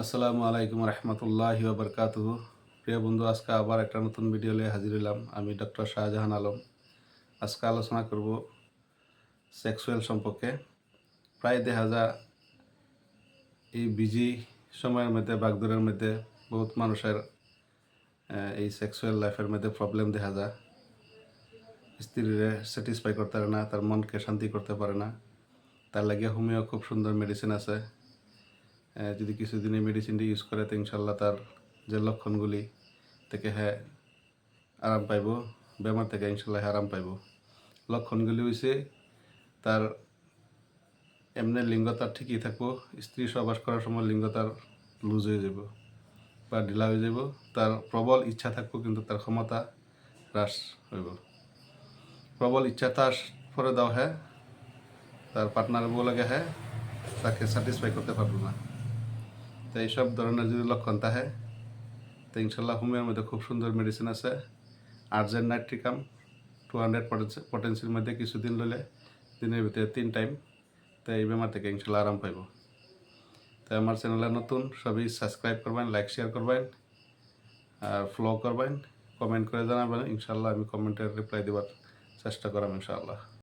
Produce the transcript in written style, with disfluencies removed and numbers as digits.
আসসালামু আলাইকুম রহমতুল্লাহি ওবরকাতুহু। প্রিয় বন্ধু, আজকে আবার একটা নতুন ভিডিও নিয়ে হাজির হলাম। আমি ডক্টর শাহজাহান আলম। আজকে আলোচনা করব সেক্সুয়াল সম্পর্কে। প্রায় দেখা যায় এই বিজি সময়ের মধ্যে বাগদৌড়ের মধ্যে বহুত মানুষের এই সেক্সুয়াল লাইফের মধ্যে প্রবলেম দেখা যায়। স্ত্রীরে স্যাটিসফাই করতে পারে না, তার মনকে শান্তি করতে পারে না। তার লাগে হোমিও খুব সুন্দর মেডিসিন আছে। যদি কিছুদিন এই মেডিসিনটি ইউজ করে তো ইনশাল্লাহ তার যে লক্ষণগুলি থেকে হ্যাঁ আরাম পাইব, বেমার থেকে ইনশাল্লাহ আরাম পাইব। লক্ষণগুলি হয়েছে তার এমনি লিঙ্গ তার ঠিকই থাকবো, স্ত্রী সহবাস করার সময় লিঙ্গ তার লুজ হয়ে যাব বা ঢিলা হয়ে যাব। তার প্রবল ইচ্ছা থাকবো কিন্তু তার ক্ষমতা হ্রাস হইব। প্রবল ইচ্ছা তার পরে দাও হ্যাঁ তার পার্টনার বউ লাগে হ্যাঁ তাকে স্যাটিসফাই করতে পারবো না। তো এইসব ধরনের যদি লক্ষণ থাকে তো ইনশাল্লাহ হোমিওর মধ্যে খুব সুন্দর মেডিসিন আছে। আর্জেন্ট নাইট্রিকাম 200 পটেন্সির মধ্যে কিছুদিন লইলে দিনের ভিতরে 3 টাইম তো এই বেমার থেকে ইনশাল্লাহ আরাম পাইব। তো আমার চ্যানেলে নতুন সবই সাবস্ক্রাইব করবেন, লাইক শেয়ার করবেন আর ফলো করবেন, কমেন্ট করে জানাবেন। ইনশাল্লাহ আমি কমেন্টের রিপ্লাই দেওয়ার চেষ্টা করব ইনশাআল্লাহ।